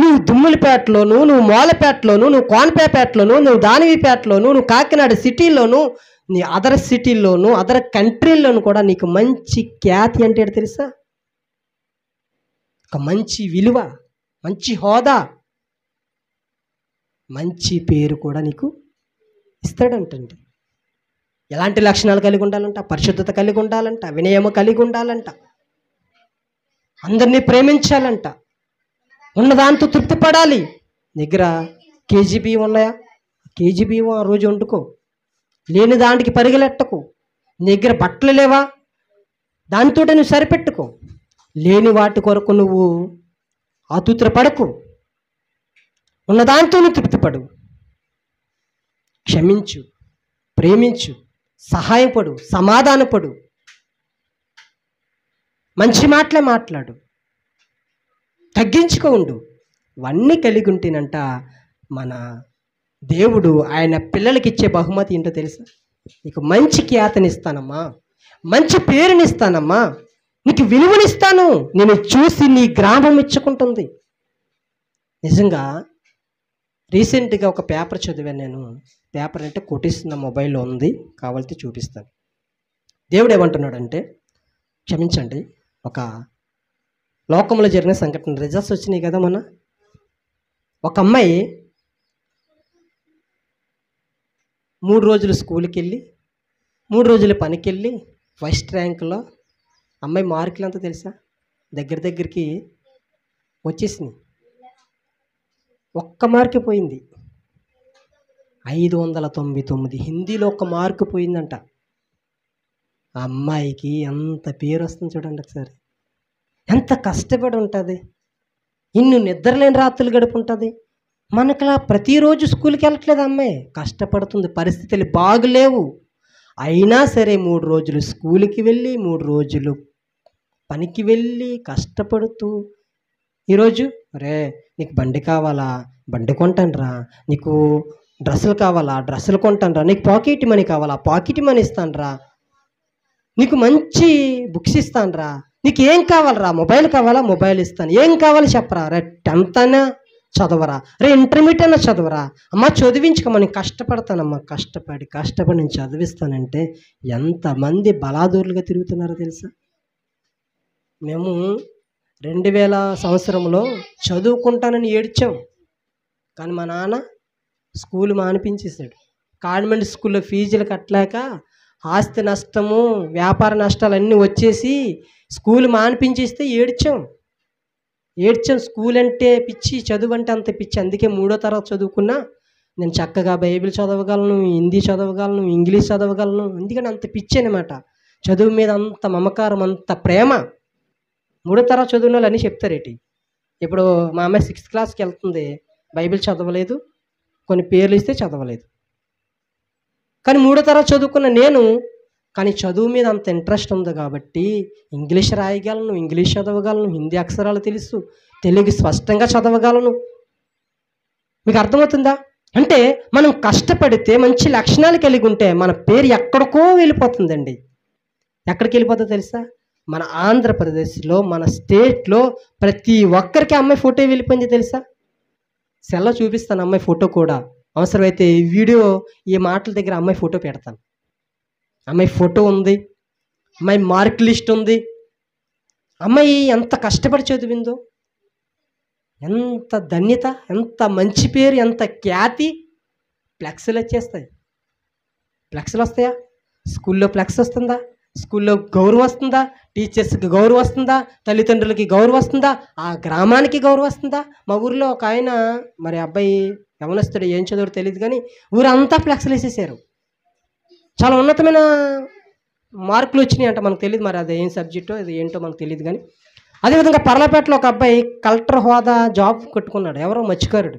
S1: నువ్వు దుమ్ములపేటలోను, నువ్వు మూలపేటలోను, నువ్వు కోనపేటలోను, నువ్వు దానివిపేటలోను, నువ్వు కాకినాడ సిటీలోను, నీ అదర్ సిటీల్లోను, అదర్ కంట్రీల్లోను కూడా నీకు మంచి ఖ్యాతి అంటే తెలుసా? ఒక మంచి విలువ, మంచి హోదా, మంచి పేరు కూడా నీకు ఇస్తాడంటండి. ఎలాంటి లక్షణాలు కలిగి ఉండాలంట? పరిశుద్ధత కలిగి ఉండాలంట, వినయము కలిగి ఉండాలంట, అందరినీ ప్రేమించాలంట, ఉన్నదాంతో తృప్తి పడాలి. దగ్గర కేజీ బియ్యం ఉన్నాయా? కేజీ బియ్యం ఆ రోజు వండుకో, లేని దానికి పరిగెలెట్టకు. నీ దగ్గర బట్టలు లేవా? దానితో నువ్వు సరిపెట్టుకో. లేని వాటి కొరకు నువ్వు ఆతుత్రపడకు, ఉన్నదాంతో నువ్వు తృప్తిపడు. క్షమించు, ప్రేమించు, సహాయపడు, సమాధానపడు, మంచి మాటలే మాట్లాడు, తగ్గించుకో ఉండు. ఇవన్నీ కలిగి ఉంటేనంట మన దేవుడు ఆయన పిల్లలకి ఇచ్చే బహుమతి ఏంటో తెలుసా? నీకు మంచి ఖ్యాతినిస్తానమ్మా, మంచి పేరునిస్తానమ్మా, నీకు విలువనిస్తాను, నేను చూసి నీ గ్రామం మెచ్చుకుంటుంది. నిజంగా రీసెంట్గా ఒక పేపర్ చదివాను నేను. పేపర్ అంటే కొట్టిస్తున్న మొబైల్లో ఉంది, కావాలంటే చూపిస్తాను. దేవుడు ఏమంటున్నాడంటే, క్షమించండి, ఒక లోకంలో జరిగిన సంఘటన, రిజల్ట్స్ వచ్చినాయి కదా మొన్న. ఒక అమ్మాయి 3 రోజులు స్కూల్కి వెళ్ళి 3 రోజులు పనికి వెళ్ళి ఫస్ట్ ర్యాంక్లో అమ్మాయి మార్కులు ఎంత తెలుసా? దగ్గరికి వచ్చేసినాయి. ఒక్క మార్కు పోయింది, 599. హిందీలో ఒక్క మార్కు పోయిందంట. ఆ అమ్మాయికి ఎంత పేరు వస్తుంది చూడండి ఒకసారి. ఎంత కష్టపడి ఉంటుంది, ఇన్ని నిద్రలేని రాత్రులు గడుపుంటుంది. మనకలా ప్రతిరోజు స్కూల్కి వెళ్ళట్లేదు అమ్మాయి, కష్టపడుతుంది, పరిస్థితులు బాగులేవు. అయినా సరే 3 రోజులు స్కూల్కి వెళ్ళి 3 రోజులు పనికి వెళ్ళి కష్టపడుతూ, ఈరోజు రే నీకు బండి కావాలా, బండి కొంటానురా, నీకు డ్రెస్సులు కావాలా, డ్రెస్సులు కొంటానురా, నీకు పాకెట్ మనీ కావాలా, పాకెట్ మనీ ఇస్తానురా, నీకు మంచి బుక్స్ ఇస్తానురా, నీకు ఏం కావాలరా, మొబైల్ కావాలా, మొబైల్ ఇస్తాను, ఏం కావాలి చెప్పరా, రే 10th అయినా చదవరా, రే ఇంటర్మీడియట్ అయినా చదవరా, అమ్మ చదివించుకోమా, నేను కష్టపడతానమ్మా, కష్టపడి నేను చదివిస్తానంటే ఎంతమంది బలాదూరులుగా తిరుగుతున్నారో తెలుసా? మేము 2000 సంవత్సరంలో చదువుకుంటానని ఏడ్చాం, కానీ మా నాన్న స్కూల్ మానిపించేశాడు. కాన్వెంట్ స్కూల్లో ఫీజులు కట్టలేక ఆస్తి నష్టము, వ్యాపార నష్టాలు అన్నీ వచ్చేసి స్కూల్ మానిపించేస్తే ఏడ్చాం. స్కూల్ అంటే పిచ్చి, చదువు అంటే అంత పిచ్చి. అందుకే 3వ తరగతి చదువుకున్నా నేను చక్కగా బైబిల్ చదవగలను, హిందీ చదవగలను, ఇంగ్లీష్ చదవగలను. అందుకని అంత పిచ్చి అనమాట. చదువు మీద అంత మమకారం, అంత ప్రేమ. 3వ తరగతి చదువున వాళ్ళు అని చెప్తారేటి. ఇప్పుడు మా అమ్మాయి 6th క్లాస్కి వెళ్తుంది, బైబిల్ చదవలేదు, కొన్ని పేర్లు ఇస్తే చదవలేదు. కానీ 3వ తరగతి చదువుకున్న నేను, కానీ చదువు మీద అంత ఇంట్రెస్ట్ ఉంది కాబట్టి ఇంగ్లీష్ రాయగలను, ఇంగ్లీష్ చదవగలను, హిందీ అక్షరాలు తెలుసు, తెలుగు స్పష్టంగా చదవగలను. మీకు అర్థమవుతుందా? అంటే మనం కష్టపడితే మంచి లక్షణాలు కలిగి ఉంటే మన పేరు ఎక్కడికో వెళ్ళిపోతుందండి. ఎక్కడికి వెళ్ళిపోతుందో తెలుసా? మన ఆంధ్రప్రదేశ్లో, మన స్టేట్లో ప్రతి ఒక్కరికి అమ్మాయి ఫోటో వెళ్ళిపోయింది తెలుసా? సెల్లో చూపిస్తాను అమ్మాయి ఫోటో కూడా. అవసరమైతే ఈ వీడియో ఈ మాటల దగ్గర అమ్మాయి ఫోటో పెడతాను. అమ్మాయి ఫోటో ఉంది, అమ్మాయి మార్క్ లిస్ట్ ఉంది. అమ్మాయి ఎంత కష్టపడి చదివిందో, ఎంత ధన్యత, ఎంత మంచి పేరు, ఎంత ఖ్యాతి. ఫ్లెక్స్లు వచ్చేస్తాయి. ఫ్లెక్స్లు వస్తాయా? స్కూల్లో ఫ్లెక్స్ వస్తుందా? స్కూల్లో గౌరవం వస్తుందా? టీచర్స్కి గౌరవం వస్తుందా? తల్లిదండ్రులకి గౌరవం వస్తుందా? ఆ గ్రామానికి గౌరవం వస్తుందా? మా ఊరిలో ఒక ఆయన, మరి అబ్బాయి యవనస్తుడు, ఏం చదువుడు తెలియదు కానీ ఊరంతా ఫ్లెక్స్లు వేసేసారు. చాలా ఉన్నతమైన మార్కులు వచ్చినాయి అంట. మనకు తెలియదు, మరి అది ఏం సబ్జెక్టో ఇది ఏంటో మనకు తెలియదు. కానీ అదేవిధంగా పర్లపేటలో ఒక అబ్బాయి కలెక్టర్ హోదా జాబ్ కట్టుకున్నాడు. ఎవరో మత్స్యకారుడు.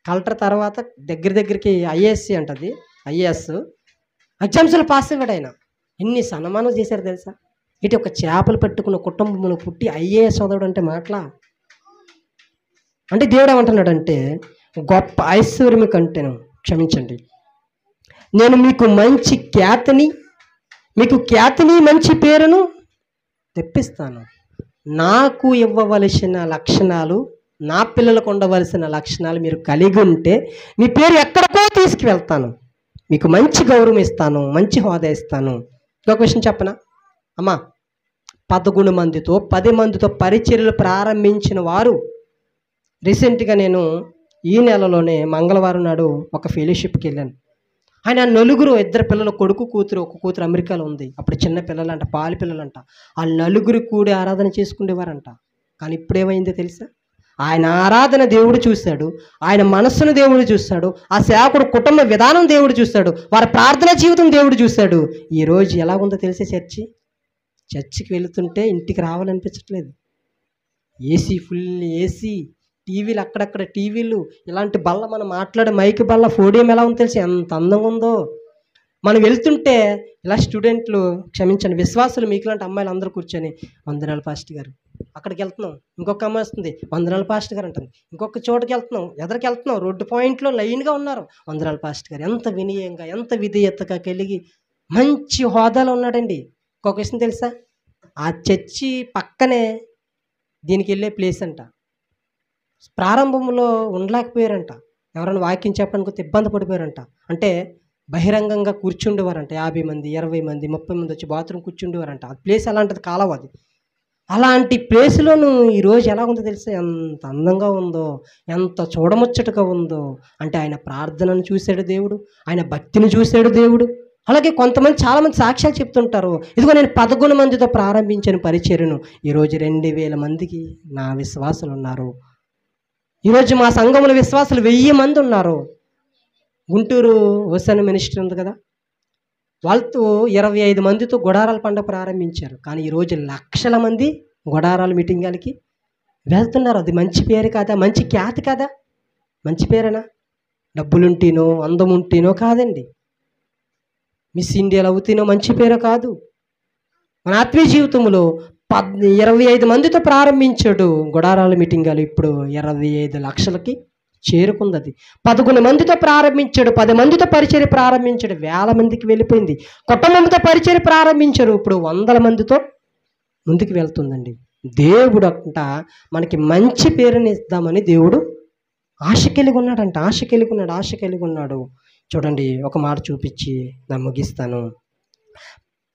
S1: కలెక్టర్ తర్వాత దగ్గరికి ఐఏఎస్సి అంటది, ఐఏఎస్ ఎగ్జామ్స్లో పాస్ అయ్యాడు ఆయన. ఎన్ని సన్మానాలు చేశారు తెలుసా? ఇటు ఒక చేపలు పెట్టుకున్న కుటుంబంలో పుట్టి ఐఏఎస్ చదవడం అంటే మాటలా? అంటే దేవుడు ఏమంటున్నాడంటే, గొప్ప ఐశ్వర్యం కంటేను, క్షమించండి, నేను మీకు మంచి ఖ్యాతిని, మంచి పేరును తెప్పిస్తాను. నాకు ఇవ్వవలసిన లక్షణాలు, నా పిల్లలకు ఉండవలసిన లక్షణాలు మీరు కలిగి ఉంటే మీ పేరు ఎక్కడికో తీసుకువెళ్తాను. మీకు మంచి గౌరవం ఇస్తాను, మంచి హోదా ఇస్తాను. ఇంకొక విషయం చెప్పనా అమ్మా? 11 మందితో 10 మందితో పరిచర్యలు ప్రారంభించిన వారు రీసెంట్గా నేను ఈ నెలలోనే మంగళవారం నాడు ఒక ఫెలోషిప్కి వెళ్ళాను. ఆయన నలుగురు, 2 పిల్లలు, కొడుకు కూతురు, ఒక కూతురు అమెరికాలో ఉంది. అప్పుడు చిన్న పిల్లలంట, పాలి పిల్లలంట. ఆ నలుగురు కూడి ఆరాధన చేసుకునేవారంట. కానీ ఇప్పుడేమైందో తెలుసా? ఆయన ఆరాధన దేవుడు చూశాడు, ఆయన మనస్సును దేవుడు చూశాడు, ఆ సేవకుడు కుటుంబ విధానం దేవుడు చూశాడు, వారి ప్రార్థనా జీవితం దేవుడు చూశాడు. ఈరోజు ఎలా ఉందో తెలిసే? చర్చికి వెళుతుంటే ఇంటికి రావాలనిపించట్లేదు. ఏసీ, ఫుల్ ఏసీ, టీవీలు, అక్కడక్కడ టీవీలు, ఇలాంటి బల్ల, మనం మాట్లాడే మైక్ బల్ల, ఫోడియం ఎలా ఉందో తెలిసి ఎంత అందంగా ఉందో. మనం వెళ్తుంటే ఇలా స్టూడెంట్లు, క్షమించండి విశ్వాసులు, మీకులాంటి అమ్మాయిలు అందరూ కూర్చొని, వందనాలు పాస్టర్ గారు. అక్కడికి వెళ్తున్నాం, ఇంకొక అమ్మాయి వస్తుంది, వందనాలు పాస్టర్ గారు అంటుంది. ఇంకొక చోటకి వెళ్తున్నాం, ఎదరికి వెళ్తున్నాం, రోడ్డు పాయింట్లో లైన్గా ఉన్నారు, వందనాలు పాస్టర్ గారు. ఎంత వినయంగా, ఎంత విధేయతగా కలిగి మంచి హోదాలో ఉన్నాడండి. ఇంకొక విషయం తెలుసా? ఆ చర్చి పక్కనే దీనికి వెళ్ళే ప్లేస్ అంట. ప్రారంభంలో ఉండలేకపోయారంట. ఎవరైనా వాక్యం చెప్పడానికి ఇబ్బంది పడిపోయారంట. అంటే బహిరంగంగా కూర్చుండేవారంట. 50 మంది, 20 మంది, 30 మంది వచ్చి బాత్రూమ్ కూర్చుండేవారంట. ఆ ప్లేస్ అలాంటిది, కాలవ అది. అలాంటి ప్లేస్లోనూ ఈరోజు ఎలా ఉందో తెలుసా? ఎంత అందంగా ఉందో, ఎంత చూడముచ్చటగా ఉందో. అంటే ఆయన ప్రార్థనను చూశాడు దేవుడు, ఆయన భక్తిని చూశాడు దేవుడు. అలాగే కొంతమంది, చాలామంది సాక్ష్యాలు చెప్తుంటారు. ఇదిగో నేను 11 మందితో ప్రారంభించిన పరిచర్యను ఈరోజు 2000 మందికి నా విశ్వాసులు ఉన్నారు. ఈరోజు మా సంఘముల విశ్వాసులు 1000 మంది ఉన్నారు. గుంటూరు ఓసన్ మినిస్ట్రీ ఉంది కదా, వాళ్ళతో 25 మందితో గుడారాల పండుగ ప్రారంభించారు. కానీ ఈరోజు లక్షల మంది గుడారాల మీటింగాలకి వెళ్తున్నారు. అది మంచి పేరు కాదా? మంచి ఖ్యాతి కాదా? మంచి పేరేనా? డబ్బులుంటేనో, అందం ఉంటేనో కాదండి. మిస్ ఇండియాలో అవుతేనో మంచి పేరు కాదు. మన ఆత్మీయ జీవితంలో 25 మందితో ప్రారంభించాడు గుడారాల మీటింగాలు. ఇప్పుడు 25 లక్షలకి చేరుకుంది. అది 11 మందితో ప్రారంభించాడు, 10 మందితో పరిచర్య ప్రారంభించాడు, 1000 మందికి వెళ్ళిపోయింది. కుటుంబంతో పరిచర్య ప్రారంభించారు, ఇప్పుడు 100 మందితో ముందుకు వెళ్తుందండి. దేవుడు అంట మనకి మంచి పేరుని ఇద్దామని దేవుడు ఆశ కలిగి ఉన్నాడంట. ఆశ కలిగి ఉన్నాడు. చూడండి, ఒక మాట చూపించి నేను ముగిస్తాను.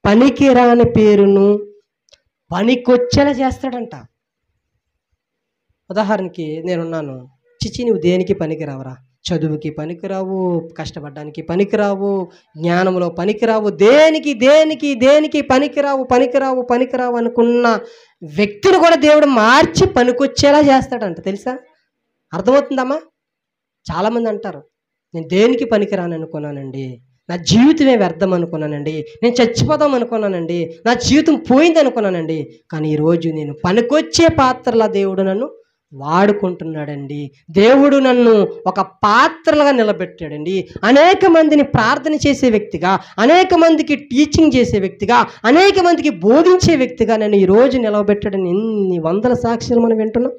S1: పనికిరాని పేరును పనికొచ్చేలా చేస్తాడంట. ఉదాహరణకి నేనున్నాను, చిచి నువ్వు దేనికి పనికిరావురా, చదువుకి పనికిరావు, కష్టపడడానికి పనికిరావు, జ్ఞానంలో పనికిరావు, దేనికి పనికిరావు అనుకున్న వ్యక్తిని కూడా దేవుడు మార్చి పనికొచ్చేలా చేస్తాడంట. తెలుసా? అర్థమవుతుందమ్మా? చాలామంది అంటారు, నేను దేనికి పనికిరాను అనుకున్నానండి, నా జీవితమే వ్యర్థం అనుకున్నానండి, నేను చచ్చిపోదాం అనుకున్నానండి, నా జీవితం పోయింది అనుకున్నానండి. కానీ ఈరోజు నేను పనికొచ్చే పాత్రలా దేవుడు నన్ను వాడుకుంటున్నాడండి. దేవుడు నన్ను ఒక పాత్రలుగా నిలబెట్టాడండి. అనేక మందిని ప్రార్థన చేసే వ్యక్తిగా, అనేక మందికి టీచింగ్ చేసే వ్యక్తిగా, అనేక మందికి బోధించే వ్యక్తిగా నన్ను ఈరోజు నిలబెట్టాడని ఎన్ని వందల సాక్ష్యాలు మనం వింటున్నాం.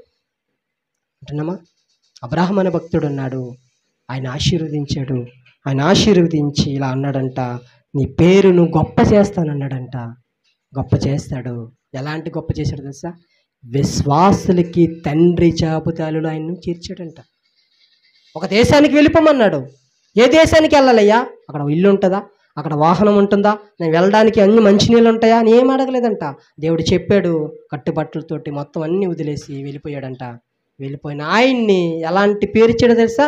S1: అంటున్నామా? అబ్రాహాం అనే భక్తుడు ఉన్నాడు, ఆయన ఆశీర్వదించాడు. ఆయన ఆశీర్వదించి ఇలా అన్నాడంట, నీ పేరును గొప్ప చేస్తానన్నాడంట. గొప్ప చేస్తాడు. ఎలాంటి గొప్ప చేశాడు తెలుసా? విశ్వాసులకి తండ్రి జాబితాలో ఆయన్ను చేర్చాడంట. ఒక దేశానికి వెళ్ళిపోమన్నాడు. ఏ దేశానికి వెళ్ళాలయ్యా? అక్కడ ఇల్లు ఉంటుందా? అక్కడ వాహనం ఉంటుందా? నేను వెళ్ళడానికి అన్ని మంచినీళ్ళు ఉంటాయా అని ఏం అడగలేదంట. దేవుడు చెప్పాడు, కట్టుబట్టలతోటి మొత్తం అన్నీ వదిలేసి వెళ్ళిపోయాడంట. వెళ్ళిపోయిన ఆయన్ని ఎలాంటి పేరు ఇచ్చాడో తెలుసా?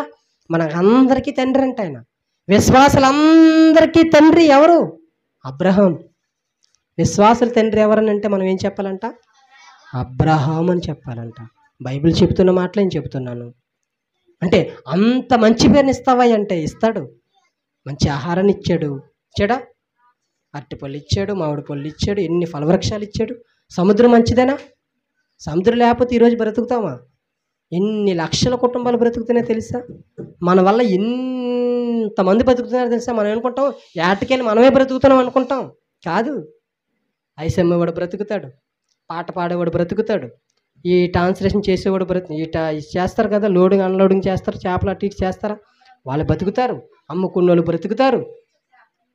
S1: మన అందరికీ తండ్రి అంట ఆయన. విశ్వాసులందరికీ తండ్రి ఎవరు? అబ్రహాం. విశ్వాసుల తండ్రి ఎవరని అంటే మనం ఏం చెప్పాలంట? అబ్రహాం అని చెప్పాలంట. బైబిల్ చెబుతున్న మాటలు నేను చెబుతున్నాను. అంటే అంత మంచి పేరుని ఇస్తావా అంటే ఇస్తాడు. మంచి ఆహారాన్ని ఇచ్చాడు. ఇచ్చాడా? అరటిపళ్ళు ఇచ్చాడు, మామిడి పళ్ళు ఇచ్చాడు, ఎన్ని ఫలవృక్షాలు ఇచ్చాడు. సముద్రం మంచిదేనా? సముద్రం లేకపోతే ఈరోజు బ్రతుకుతామా? ఎన్ని లక్షల కుటుంబాలు బ్రతుకుతున్నాయో తెలుసా? మన వల్ల ఎంతమంది బ్రతుకుతున్నారో తెలుసా? మనం అనుకుంటాం ఏటకెళ్ళి మనమే బ్రతుకుతున్నాం అనుకుంటాం. కాదు. ఐసమ్మేవాడు బ్రతుకుతాడు, పాట పాడేవాడు బ్రతుకుతాడు, ఈ ట్రాన్స్లేషన్ చేసేవాడు చేస్తారు కదా, లోడింగ్ అన్లోడింగ్ చేస్తారు, చేపలు అటు ఇటు చేస్తారా, వాళ్ళు బ్రతుకుతారు. అమ్ముకున్నోళ్ళు బ్రతుకుతారు.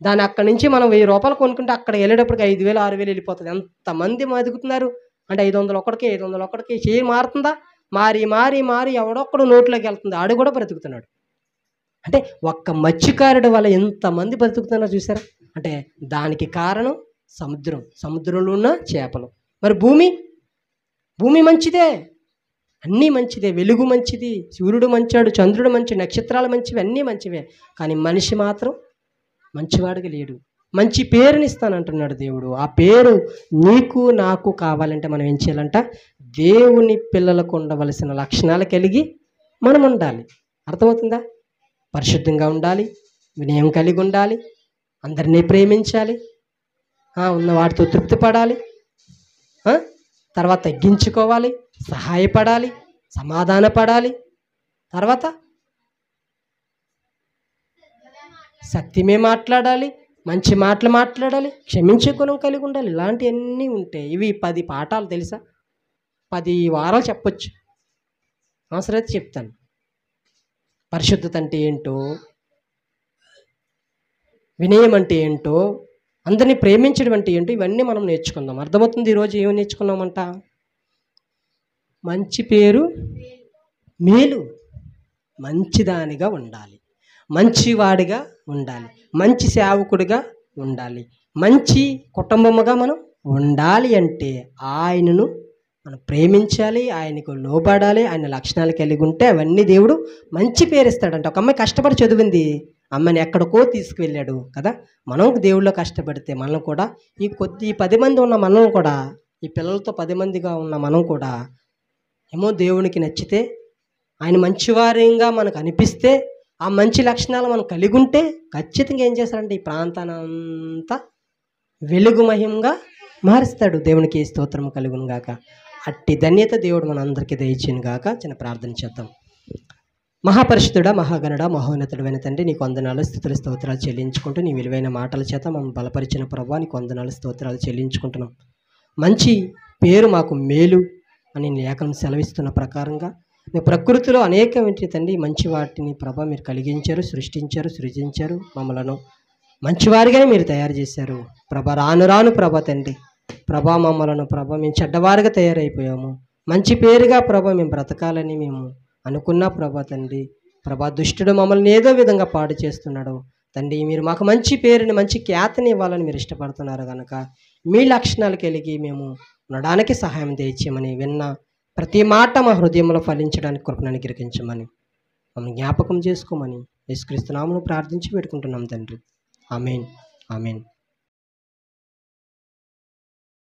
S1: దాన్ని అక్కడి నుంచి మనం 1000 రూపాయలు కొనుక్కుంటే అక్కడ వెళ్ళేటప్పటికి 5000 6000 వెళ్ళిపోతుంది. ఎంతమంది బతుకుతున్నారు అంటే 500 ఒకటికి 500 ఒకటికి చేయి మారుతుందా? మారి మారి మారి ఎవడొక్కడు నోట్లోకి వెళ్తుంది. ఆడు కూడా బ్రతుకుతున్నాడు. అంటే ఒక్క మత్స్యకారుడు వల్ల ఎంతమంది బ్రతుకుతున్నారు చూసారా? అంటే దానికి కారణం సముద్రం, సముద్రంలో ఉన్న చేపలు. మరి భూమి మంచిదే, అన్నీ మంచిదే. వెలుగు మంచిది, సూర్యుడు మంచాడు, చంద్రుడు మంచి, నక్షత్రాలు మంచివి, అన్నీ మంచివే. కానీ మనిషి మాత్రం మంచివాడిగా లేడు. మంచి పేరుని ఇస్తానంటున్నాడు దేవుడు. ఆ పేరు నీకు నాకు కావాలంటే మనం ఏం చేయాలంట? దేవుని పిల్లలకు ఉండవలసిన లక్షణాలు కలిగి మనం ఉండాలి. అర్థమవుతుందా? పరిశుద్ధంగా ఉండాలి, వినయం కలిగి ఉండాలి, అందరినీ ప్రేమించాలి, ఉన్న వాటితో తృప్తి పడాలి, తర్వాత తగ్గించుకోవాలి, సహాయపడాలి, సమాధాన పడాలి, తర్వాత సత్యమే మాట్లాడాలి, మంచి మాటలు మాట్లాడాలి, క్షమించే గుణం కలిగి ఉండాలి. ఇలాంటివన్నీ ఉంటాయి. ఇవి 10 పాఠాలు తెలుసా? 10 వారాలు చెప్పొచ్చు. అవసరమైతే చెప్తాను. పరిశుద్ధత అంటే ఏంటో, వినయం అంటే ఏంటో, అందరినీ ప్రేమించడం అంటే ఏంటో, ఇవన్నీ మనం నేర్చుకుందాం. అర్థమవుతుంది? ఈరోజు ఏమి నేర్చుకున్నామంట? మంచి పేరు మేలు, మంచిదానిగా ఉండాలి, మంచివాడిగా ఉండాలి, మంచి సేవకుడిగా ఉండాలి, మంచి కుటుంబముగా మనం ఉండాలి. అంటే ఆయనను మనం ప్రేమించాలి, ఆయనకు లోబడాలి, ఆయన లక్షణాలు కలిగి ఉంటే అవన్నీ దేవుడు మంచి పేరు ఇస్తాడంట. ఒక అమ్మాయి కష్టపడి చదివింది, అమ్మాయిని ఎక్కడికో తీసుకువెళ్ళాడు కదా. మనం దేవుళ్ళో కష్టపడితే మనం కూడా ఈ 10 మంది ఉన్న మనం కూడా, ఈ పిల్లలతో 10 మందిగా ఉన్న మనం కూడా ఏమో దేవునికి నచ్చితే, ఆయన మంచివారిగా మనకు అనిపిస్తే, ఆ మంచి లక్షణాలు మనం కలిగి ఉంటే ఖచ్చితంగా ఏం చేస్తాడంటే ఈ ప్రాంతానంతా వెలుగు మహిమంగా మారుస్తాడు. దేవునికి స్తోత్రం కలుగును గాక. అట్టి ధన్యత దేవుడు మన అందరికీ దయచేయను గాక. చిన్న ప్రార్థన చేద్దాం. మహాపరిశుద్ధుడా, మహాగణుడ, మహోన్నతుడైన తండ్రి, నీకు వందనాలు, స్తుతులు, స్తోత్రాలు చెల్లించుకుంటూ నీ విలువైన మాటల చేత మమ్మల్ని బలపరిచిన ప్రభువా, నీకు వందనాలు, స్తోత్రాలు చెల్లించుకుంటున్నాం. మంచి పేరు మాకు మేలు అని లేఖనం సెలవిస్తున్న ప్రకారంగా మీ ప్రకృతిలో అనేకమైన తండ్రి మంచి వాటిని ప్రభా మీరు కలిగించారు, సృష్టించారు, సృజించారు. మమ్మలను మంచివారిగానే మీరు తయారు చేశారు ప్రభా. రాను రాను ప్రభా తండ్రి, ప్రభా మమ్మలను ప్రభా మేము చెడ్డవారిగా తయారైపోయాము. మంచి పేరుగా ప్రభా మేము బ్రతకాలని మేము అనుకున్నా ప్రభా తండ్రి. ప్రభా దుష్టుడు మమ్మల్ని ఏదో విధంగా పాడు చేస్తున్నాడు తండ్రి. మీరు మాకు మంచి పేరుని, మంచి ఖ్యాతిని ఇవ్వాలని మీరు ఇష్టపడుతున్నారు కనుక మీ లక్షణాలు కలిగి మేము ఉండడానికి సహాయం దయచేయమని, విన్న ప్రతి మాట మా హృదయంలో ఫలించడానికి కృపను అనుగ్రహించమని, మమ్మల్ని జ్ఞాపకం చేసుకోమని యేసుక్రీస్తు నామమున ప్రార్థించి పెట్టుకుంటున్నాం తండ్రి. ఆమేన్, ఆమేన్.